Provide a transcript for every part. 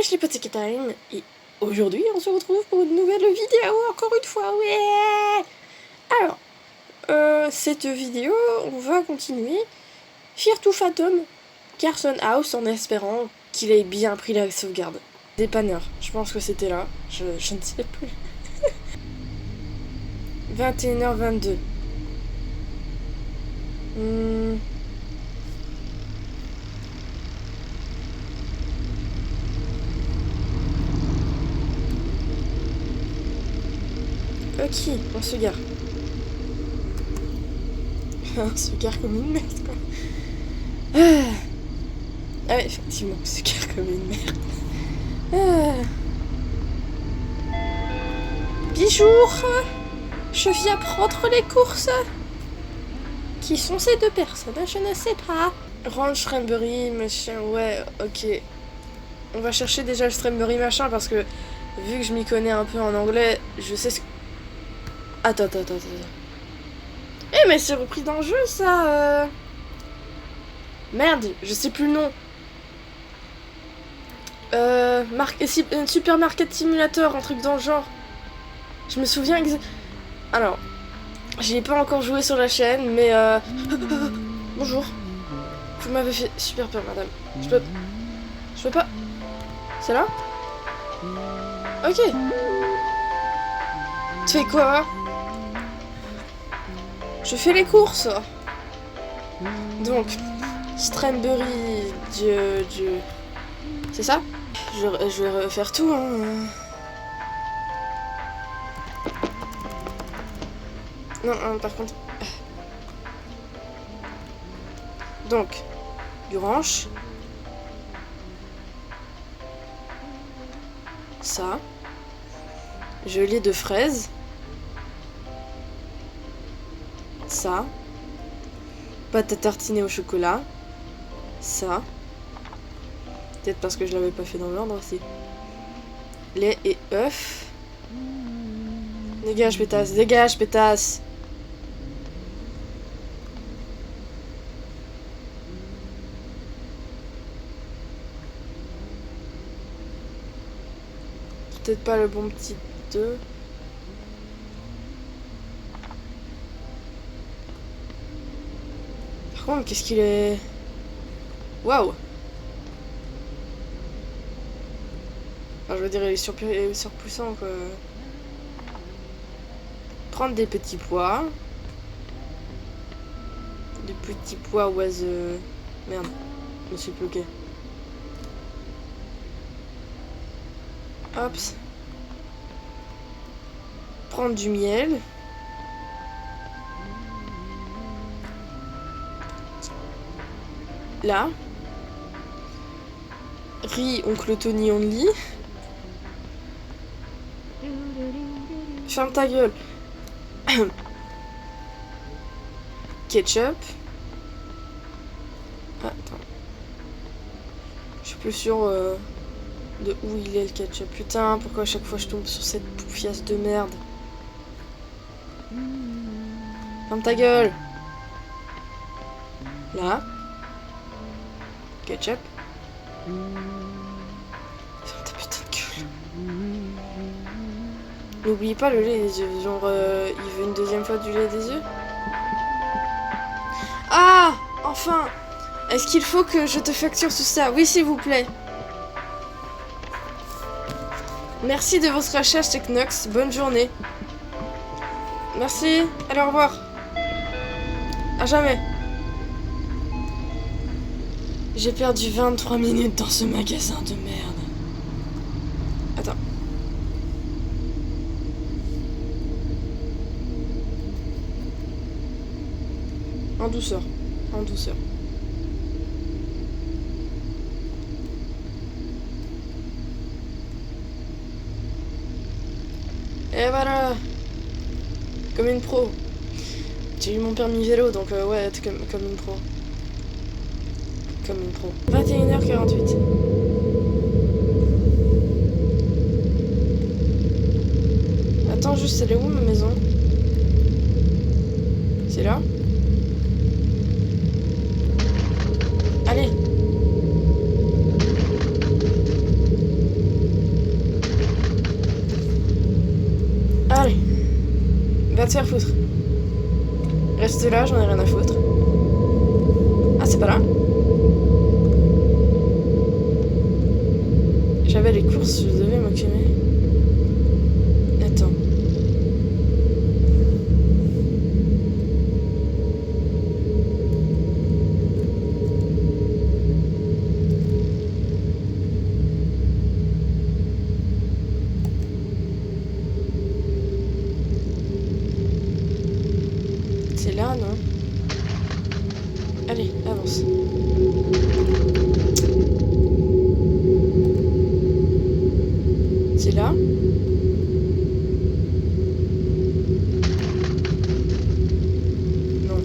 Je les Potsy Time et aujourd'hui on se retrouve pour une nouvelle vidéo encore une fois, ouais. Alors, cette vidéo on va continuer Fear to Phantom Carson House en espérant qu'il ait bien pris la sauvegarde. Dépanneur, je pense que c'était là, je ne sais plus. 21h22. Ok, on se gare. On se gare comme une merde, quoi. Ah ouais, effectivement, on se gare comme une merde. Bonjour. Je viens prendre les courses. Qui sont ces deux personnes? Je ne sais pas. Ranch Strawberry, machin, ouais, ok. On va chercher déjà le Strawberry machin parce que vu que je m'y connais un peu en anglais, je sais ce que... Attends. Eh mais c'est repris dans le jeu ça Merde, je sais plus le nom. Supermarket Simulator, un truc dans le genre. Je me souviens Alors, j'y ai pas encore joué sur la chaîne, mais bonjour. Vous m'avez fait super peur, madame. Je peux pas... C'est là? Ok. Tu fais quoi? Je fais les courses. Donc, Strawberry, Dieu. C'est ça? Je vais refaire tout, hein. Non, par contre... Donc, du ranch. Ça. Gelée de fraises. Ça. Pâte à tartiner au chocolat. Ça. Peut-être parce que je l'avais pas fait dans l'ordre aussi. Lait et œufs. Dégage, pétasse. Peut-être pas le bon petit œuf. Par contre, qu'est-ce qu'il est... Waouh! Enfin, je veux dire, il est surpuissant, quoi. Prendre des petits pois. Des petits pois oiseux. Merde, je me suis bloqué. Hop. Prendre du miel. Là. Riz, oncle Tony only. Ferme ta gueule. Ketchup. Ah, attends. Je suis plus sûre de où il est le ketchup. Putain, pourquoi à chaque fois je tombe sur cette poufiasse de merde? Ferme ta gueule. Là. Ketchup. Ferme ta putain de gueule. N'oublie pas le lait des œufs. Genre, il veut une deuxième fois du lait des œufs. Ah! Enfin! Est-ce qu'il faut que je te facture tout ça? Oui, s'il vous plaît. Merci de votre achat, Technox. Bonne journée. Merci. Allez, au revoir. À jamais. J'ai perdu 23 minutes dans ce magasin de merde. Attends. En douceur. Et voilà. Comme une pro. J'ai eu mon permis vélo, donc ouais, comme une pro. Comme une pro. 21h48. Attends, juste, elle est où ma maison? C'est là? Allez. Va te faire foutre. Reste là, j'en ai rien à foutre. Ah, c'est pas là? J'avais les courses, je devais m'occuper. Attends. C'est là, non? Allez, avance. C'est là? Non.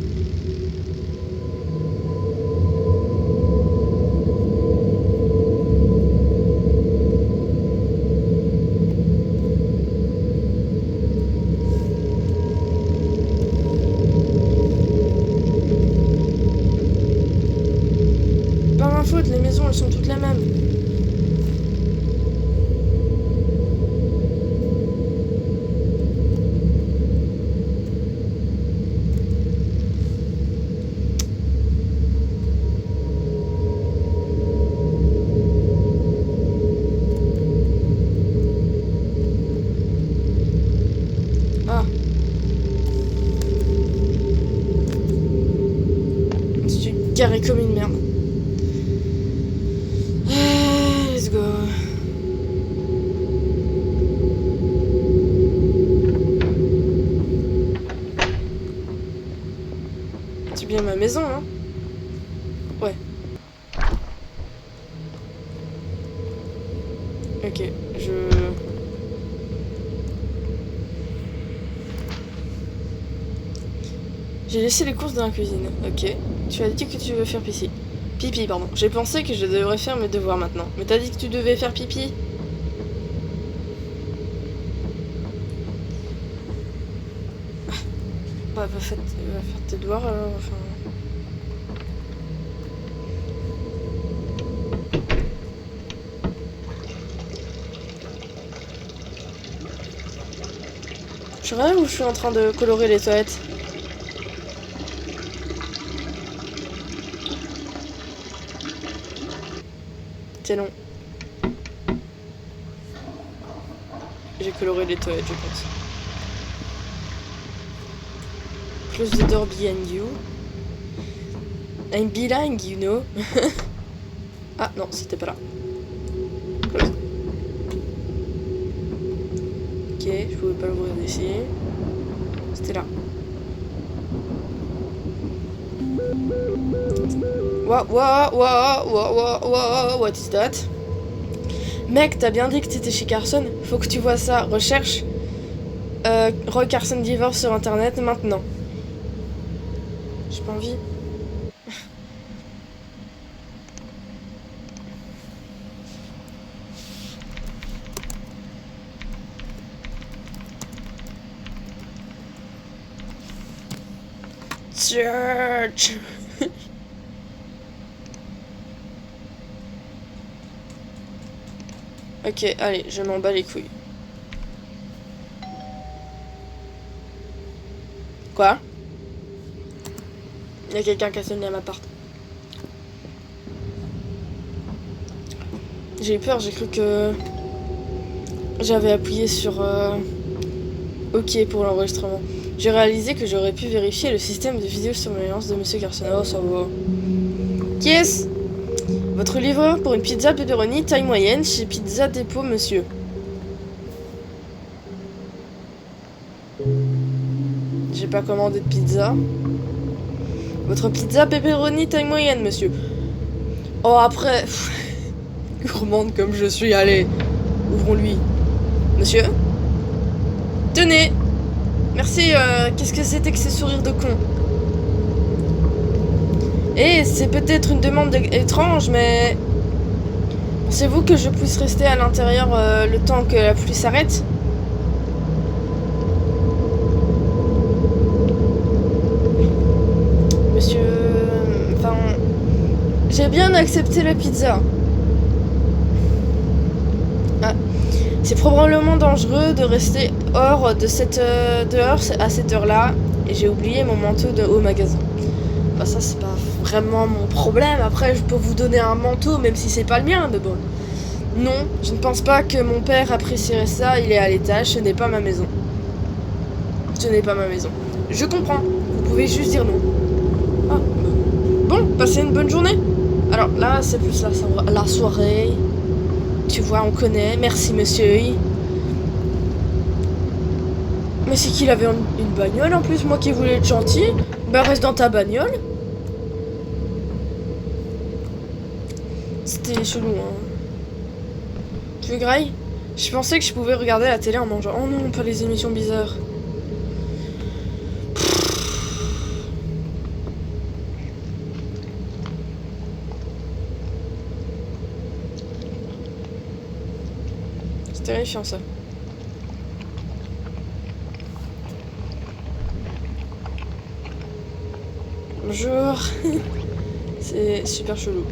Pas ma faute, les maisons elles sont toutes les mêmes. Ah. Je suis garé comme une merde. Let's go. C'est bien ma maison, hein? Ouais. Ok, J'ai laissé les courses dans la cuisine. Ok. Tu as dit que tu veux faire pipi. Pipi, pardon. J'ai pensé que je devrais faire mes devoirs maintenant. Mais t'as dit que tu devais faire pipi? Bah, va faire tes devoirs alors, enfin... Je rêve ou je suis en train de colorer les toilettes? C'est long. J'ai coloré les toilettes, je pense. Close the door behind you. I'm behind, you know. Ah non, c'était pas là. Close. Ok, je pouvais pas l'ouvrir d'ici. C'était là. What is that? Mec, t'as bien dit que t'étais chez Carson? Faut que tu vois ça. Recherche Roy Carson divorce sur internet maintenant. J'ai pas envie. Church. Ok, allez, je m'en bats les couilles. Quoi? Il y a quelqu'un qui a sonné à ma porte. J'ai eu peur, j'ai cru que j'avais appuyé sur OK pour l'enregistrement. J'ai réalisé que j'aurais pu vérifier le système de vidéosurveillance de Monsieur Carson. Oh, ça va. Qui est-ce? Votre livreur pour une pizza pepperoni taille moyenne chez Pizza Dépôt, monsieur. J'ai pas commandé de pizza. Votre pizza pepperoni taille moyenne, monsieur. Oh, après... Gourmande comme je suis, allez. Ouvrons-lui. Monsieur? Tenez. Merci, qu'est-ce que c'était que ces sourires de con? Eh, c'est peut-être une demande étrange, mais... Pensez-vous que je puisse rester à l'intérieur le temps que la pluie s'arrête? Monsieur... Enfin... J'ai bien accepté la pizza. Ah. C'est probablement dangereux de rester hors de dehors à cette heure-là. Et j'ai oublié mon manteau au magasin. Bah ça c'est pas vraiment mon problème. Après je peux vous donner un manteau même si c'est pas le mien. Mais bon. Non, je ne pense pas que mon père apprécierait ça. Il est à l'étage. Ce n'est pas ma maison. Ce n'est pas ma maison. Je comprends. Vous pouvez juste dire non. Ah. Bon, passez une bonne journée. Alors là c'est plus la soirée. Tu vois, on connaît. Merci, monsieur. Mais c'est qu'il avait une bagnole en plus, moi qui voulais être gentil. Bah reste dans ta bagnole. C'était chelou, hein. Tu veux graille? Je pensais que je pouvais regarder la télé en mangeant. Oh non, pas les émissions bizarres. C'est terrifiant ça. Bonjour. C'est super chelou.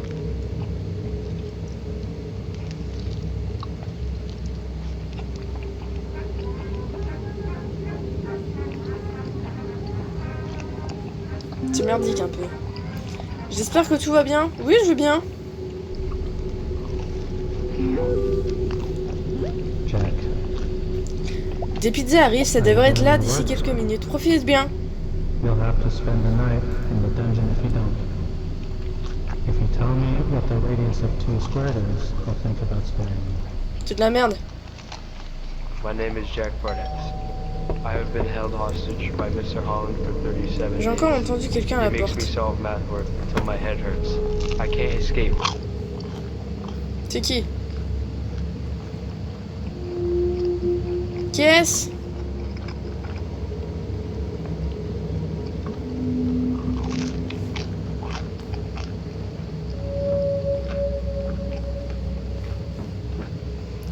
C'est merdique un peu. J'espère que tout va bien. Oui, je vais bien. Jack. Des pizzas arrivent, ça devrait être là d'ici quelques minutes. Profite bien. You'll have to spend the night in the dungeon if you don't. If you tell me what the radius of 2 squared is, I'll think about sparing you. C'est de la merde. My name is Jack Barnett. I have been held hostage by Mr. Holland for 37 J'ai days. encore entendu quelqu'un à He la makes me porte. solve math work until my head hurts. I can't escape. C'est qui? Qui est-ce?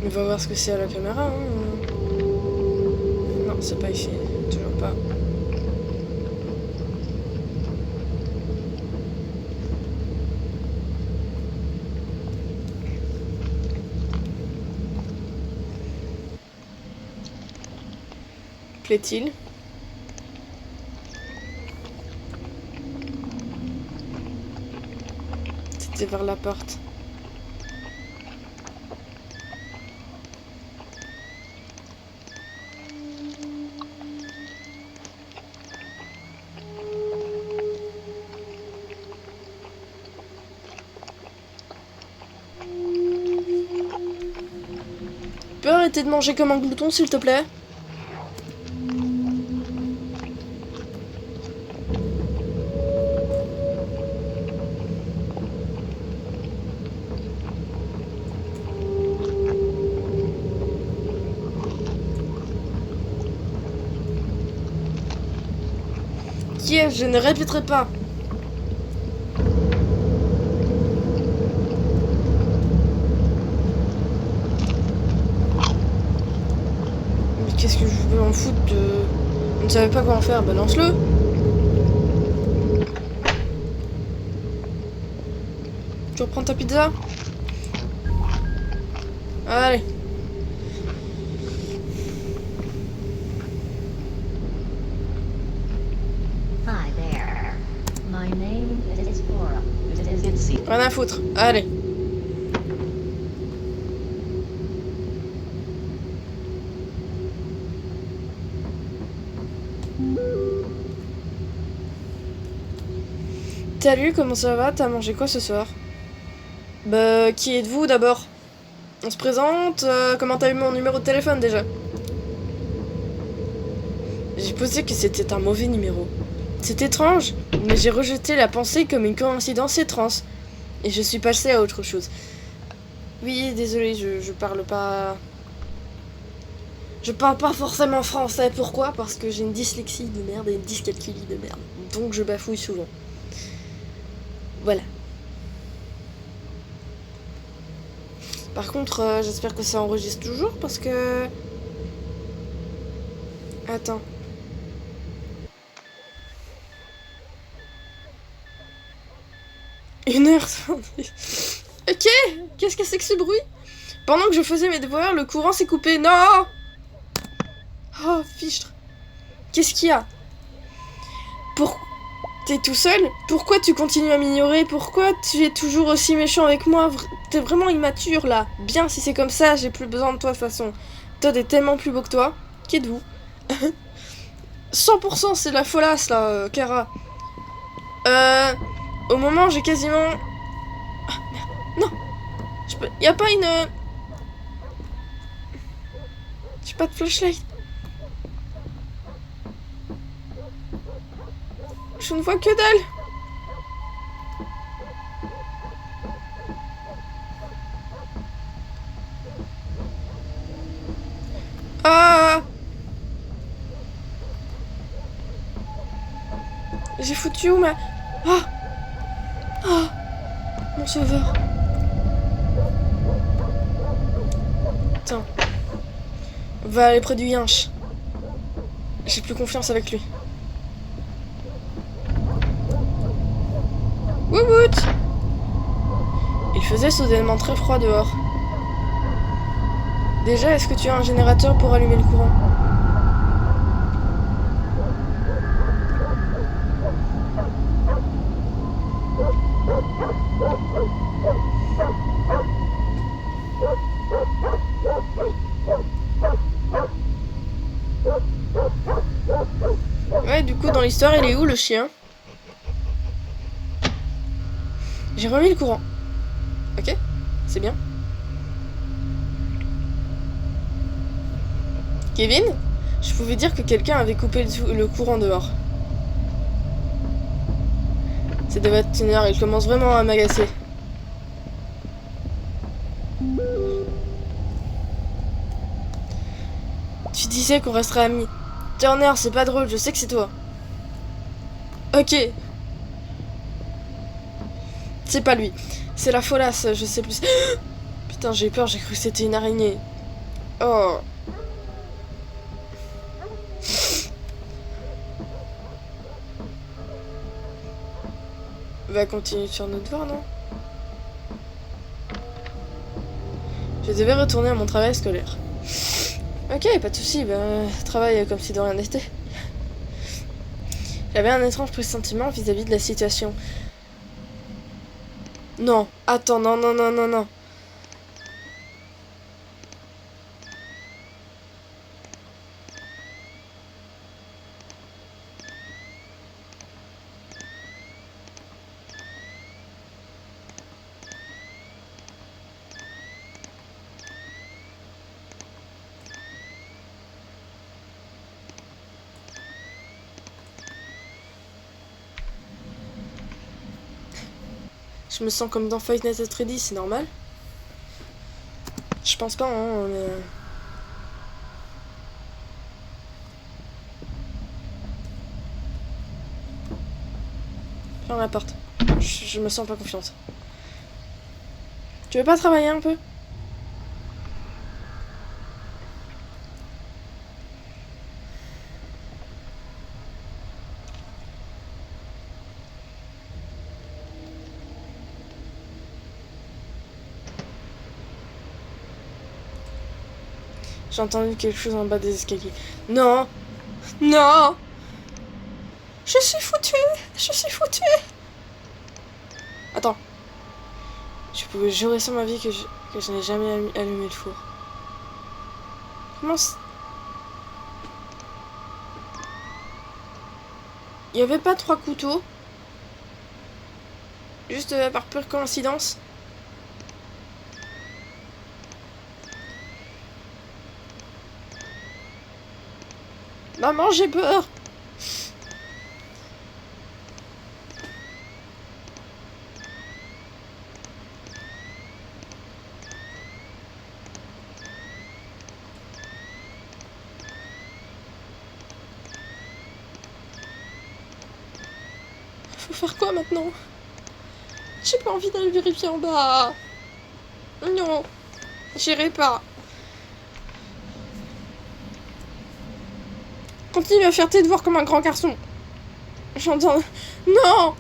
On va voir ce que c'est à la caméra. Hein. Non, c'est pas ici. Toujours pas. Plaît-il? C'était vers la porte. Tu peux arrêter de manger comme un glouton, s'il te plaît? Qui est-ce? Je ne répéterai pas. Mais qu'est-ce que je veux en foutre de... On ne savait pas quoi en faire, bah lance-le. Tu reprends ta pizza? Allez. Hi there. My name is Laura. Is it Rien à foutre. Allez. Salut, comment ça va? T'as mangé quoi ce soir? Bah, qui êtes-vous d'abord? On se présente? Comment t'as eu mon numéro de téléphone déjà? J'ai posé que c'était un mauvais numéro. C'est étrange, mais j'ai rejeté la pensée comme une coïncidence étrange. Et je suis passée à autre chose. Oui, désolé, je parle pas... Je parle pas forcément français. Pourquoi? Parce que j'ai une dyslexie de merde et une dyscalculie de merde. Donc je bafouille souvent. Voilà. Par contre, j'espère que ça enregistre toujours parce que... Attends. Une heure 30. Ok, qu'est-ce que c'est que ce bruit? Pendant que je faisais mes devoirs, le courant s'est coupé. Non! Oh, fichtre. Qu'est-ce qu'il y a? T'es tout seul? Pourquoi tu continues à m'ignorer? Pourquoi tu es toujours aussi méchant avec moi? T'es vraiment immature, là. Bien, si c'est comme ça, j'ai plus besoin de toi, de toute façon. Todd est tellement plus beau que toi. Qui êtes-vous? 100% c'est la folasse, là, Kara. Au moment, j'ai quasiment... Ah, merde. Non! Y a pas une... J'ai pas de flashlight. Je ne vois que dalle. Ah! J'ai foutu où ma... Ah! Ah! Mon sauveur. Attends. On va aller près du Yinche. J'ai plus confiance avec lui. Wouwout! Il faisait soudainement très froid dehors. Déjà, est-ce que tu as un générateur pour allumer le courant? Ouais, du coup, dans l'histoire, il est où le chien? J'ai remis le courant. Ok, c'est bien. Kevin, je pouvais dire que quelqu'un avait coupé le courant dehors. Ça devait être une heure, il commence vraiment à m'agacer. Tu disais qu'on resterait amis. Turner, c'est pas drôle, je sais que c'est toi. Ok. C'est pas lui. C'est la folasse, je sais plus. Putain, j'ai eu peur, j'ai cru que c'était une araignée. Oh. Va continuer sur notre devoir, non? Je devais retourner à mon travail scolaire. Ok, pas de soucis, travaille comme si de rien n'était. J'avais un étrange pressentiment vis-à-vis de la situation. Non, attends, non, non, non, non, non. Je me sens comme dans Five Nights at Freddy's, c'est normal? Je pense pas, hein, mais... Ferme la porte. Je me sens pas confiante. Tu veux pas travailler un peu? J'ai entendu quelque chose en bas des escaliers. Non! Non! Je suis foutue! Je suis foutue! Attends. Je pouvais jurer sur ma vie que je n'ai jamais allumé le four. Comment il n'y avait pas 3 couteaux? Juste par pure coïncidence? Maman, j'ai peur! Faut faire quoi maintenant? J'ai pas envie d'aller vérifier en bas. Non, j'irai pas. Continue à faire tes devoirs comme un grand garçon. J'entends... Non!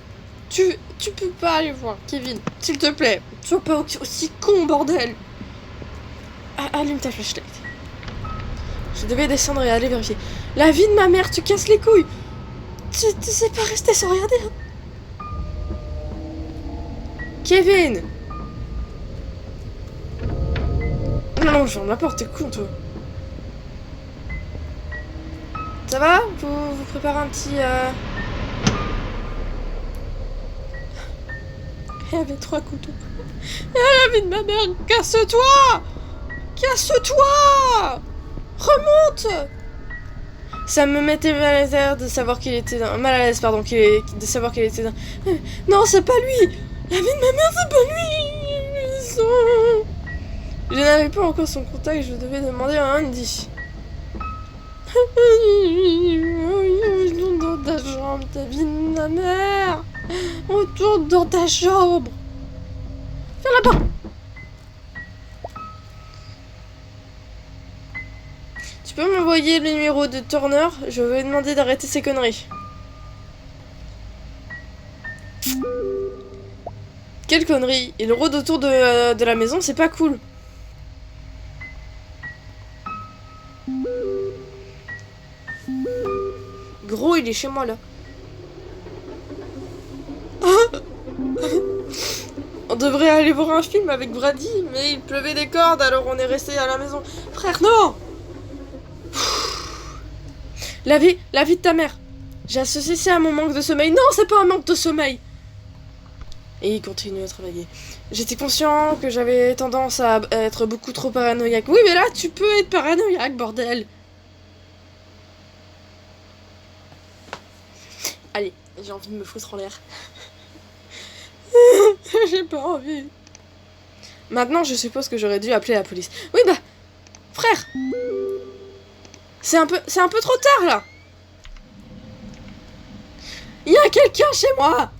Tu peux pas aller voir, Kevin. S'il te plaît. Sois pas aussi con, bordel. Allume ta flashlight. Je devais descendre et aller vérifier. La vie de ma mère, tu casses les couilles. Tu sais pas rester sans regarder. Hein. Kevin. Non, je ferme la porte, t'es con, toi. Ça va? Vous préparez un petit... Il y avait 3 couteaux. La vie de ma mère, casse-toi! Casse-toi! Remonte! Ça me mettait mal à l'aise de savoir qu'il était dans... Mal à l'aise, pardon, de savoir qu'il était dans... Non, c'est pas lui! La vie de ma mère, c'est pas lui! Je n'avais pas encore son contact, je devais demander à Andy. Retourne dans ta chambre, ta vie de ma mère! Retourne dans ta chambre! Ferme la porte! Tu peux m'envoyer le numéro de Turner? Je vais lui demander d'arrêter ses conneries. Quelle connerie? Il rôde autour de la maison, c'est pas cool. Gros, il est chez moi là. On devrait aller voir un film avec Brady, mais il pleuvait des cordes, alors on est resté à la maison. Frère, non! La vie de ta mère. J'ai associé ça à mon manque de sommeil. Non, c'est pas un manque de sommeil. Et il continue à travailler. J'étais conscient que j'avais tendance à être beaucoup trop paranoïaque. Oui, mais là, tu peux être paranoïaque, bordel. Allez, j'ai envie de me foutre en l'air. J'ai pas envie. Maintenant, je suppose que j'aurais dû appeler la police. Oui, bah, frère. C'est un peu trop tard, là. Il y a quelqu'un chez moi.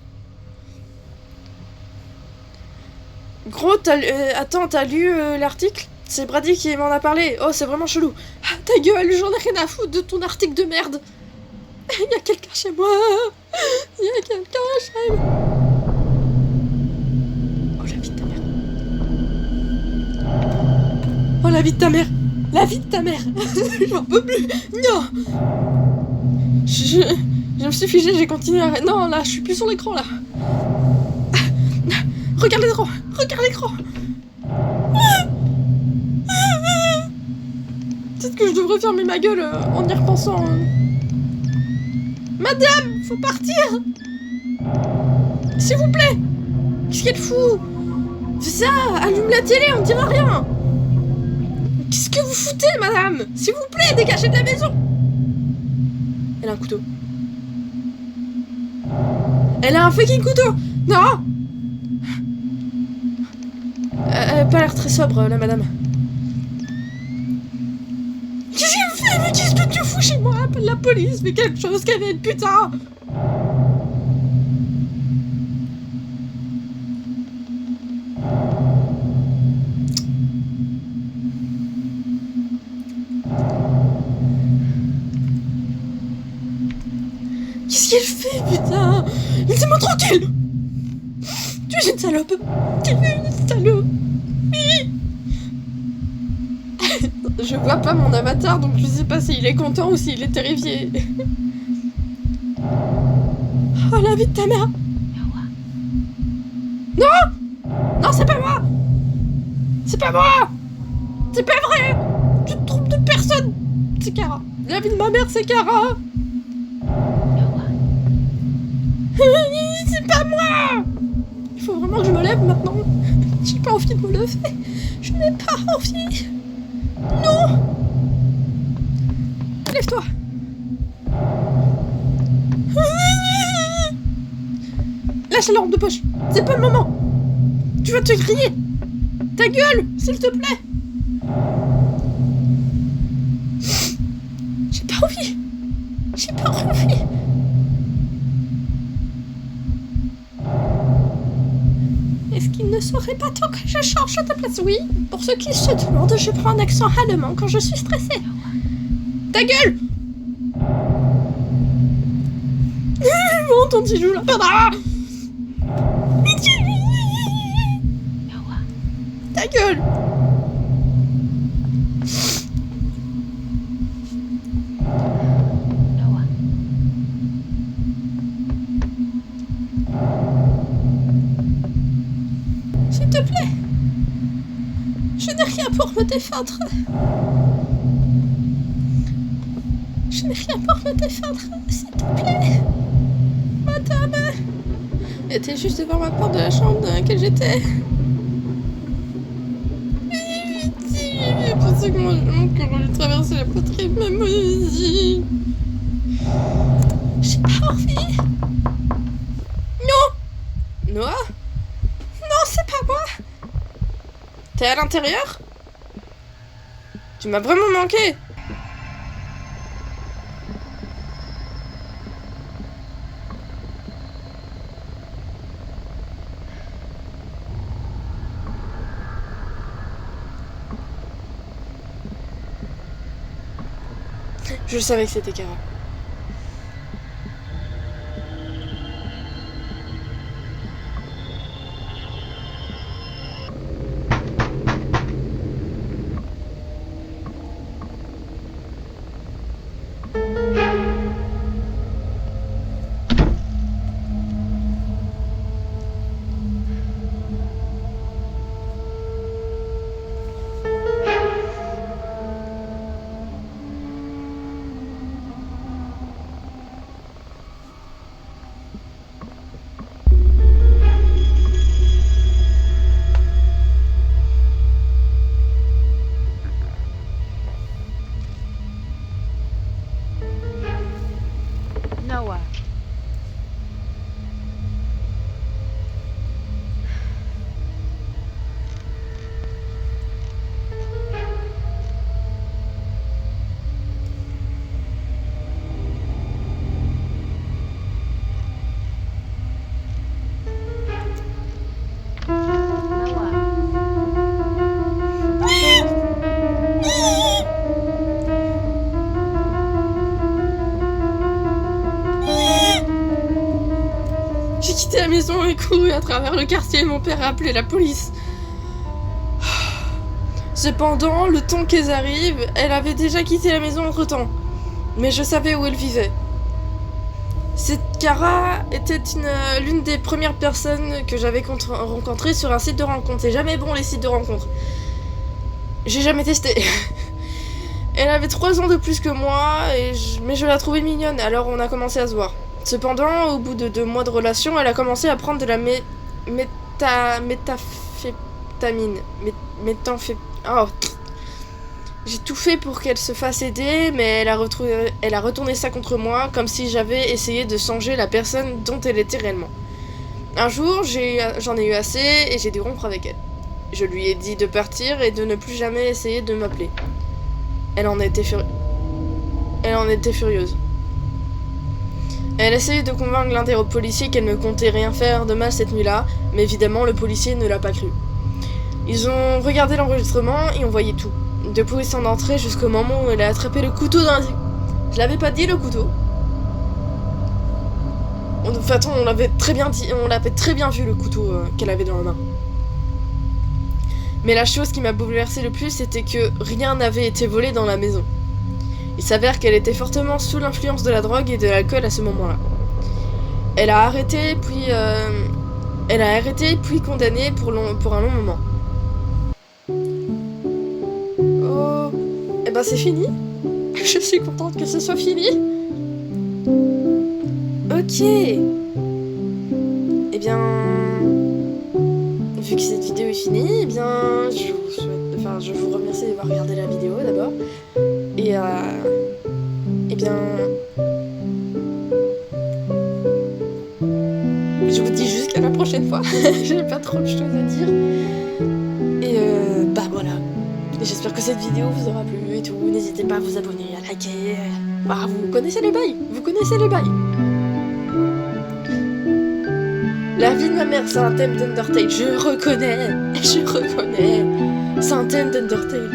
Gros, attends, t'as lu l'article? C'est Brady qui m'en a parlé. Oh, c'est vraiment chelou. Ah, ta gueule, j'en ai rien à foutre de ton article de merde. Il y a quelqu'un chez moi. Il y a quelqu'un chez moi. Oh, la vie de ta mère. Oh, la vie de ta mère. La vie de ta mère. J'en peux plus. Non. Je me suis figée, j'ai continué à... Non, là, je suis plus sur l'écran, là. Regarde l'écran. Regarde l'écran. Peut-être que je devrais fermer ma gueule en y repensant. Madame, faut partir. S'il vous plaît. Qu'est-ce qu'elle fout? Fais ça, allume la télé, on ne dira rien. Qu'est-ce que vous foutez, madame? S'il vous plaît, dégagez de la maison. Elle a un couteau. Elle a un fucking couteau. Non. Elle a pas l'air très sobre, la madame. Qu'est-ce qu'elle fait? Mais qu'est-ce que tu fous chez moi? Appelle la police, fais quelque chose, qu'elle est putain. Qu'est-ce qu'elle fait, putain? Laissez-moi tranquille. Tu es une salope. Tu es une salope. Je vois pas mon avatar, donc je sais pas s'il est content ou s'il est terrifié. Oh, la vie de ta mère. Non. Non, c'est pas moi. C'est pas moi. C'est pas vrai. Tu te trompes de personne. C'est Kara. La vie de ma mère, c'est Kara. C'est pas moi. Il faut vraiment que je me lève maintenant. J'ai pas envie de me lever. Je n'ai pas envie. Non. Lève-toi. Lâche la lampe de poche. C'est pas le moment. Tu vas te griller. Ta gueule, s'il te plaît. J'ai pas envie. J'ai pas envie. Est-ce qu'il ne serait pas temps que je change de place? Oui, pour ceux qui se demandent, je prends un accent allemand quand je suis stressée. Ta gueule. Bon, ton petit joue là. Ta gueule. défendre. Je n'ai rien pour me défendre, s'il te plaît. Madame. Elle était juste devant ma porte de la chambre dans laquelle j'étais. Je pensais que mon cœur allait traverser la poitrine, même aussi. J'ai pas envie. Non. Noah? Non, c'est pas moi. T'es à l'intérieur? Tu m'as vraiment manqué. Je savais que c'était Kara. Noah. J'ai quitté la maison et couru à travers le quartier. Mon père a appelé la police. Cependant, le temps qu'elles arrivent, elle avait déjà quitté la maison entre-temps. Mais je savais où elle vivait. Cette Kara était l'une des premières personnes que j'avais rencontrées sur un site de rencontre. C'est jamais bon les sites de rencontre. J'ai jamais testé. Elle avait 3 ans de plus que moi, mais je la trouvais mignonne, alors on a commencé à se voir. Cependant, au bout de 2 mois de relation, elle a commencé à prendre de la méthamphétamine. Oh. J'ai tout fait pour qu'elle se fasse aider, mais elle a retourné ça contre moi, comme si j'avais essayé de changer la personne dont elle était réellement. Un jour, j'en ai eu assez et j'ai dû rompre avec elle. Je lui ai dit de partir et de ne plus jamais essayer de m'appeler. Elle en était furieuse. Elle essayait de convaincre l'un des policiers qu'elle ne comptait rien faire de mal cette nuit-là, mais évidemment le policier ne l'a pas cru. Ils ont regardé l'enregistrement et on voyait tout. Depuis son entrée jusqu'au moment où elle a attrapé le couteau dans la... Je l'avais pas dit, le couteau. De toute façon, on l'avait très bien vu, le couteau qu'elle avait dans la main. Mais la chose qui m'a bouleversée le plus, c'était que rien n'avait été volé dans la maison. Il s'avère qu'elle était fortement sous l'influence de la drogue et de l'alcool à ce moment-là. Elle a arrêté puis condamnée pour un long moment. Oh, eh ben c'est fini. Je suis contente que ce soit fini. Ok. Eh bien, vu que cette vidéo est finie, eh bien, je vous remercie d'avoir regardé la vidéo d'abord. Et eh bien, je vous dis jusqu'à la prochaine fois. J'ai pas trop de choses à dire. Et bah voilà. Et j'espère que cette vidéo vous aura plu et tout. N'hésitez pas à vous abonner, à liker. Bah, vous connaissez les bails. La vie de ma mère, c'est un thème d'Undertale. Je reconnais. C'est un thème d'Undertale.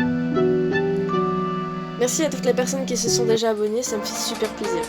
Merci à toutes les personnes qui se sont déjà abonnées, ça me fait super plaisir.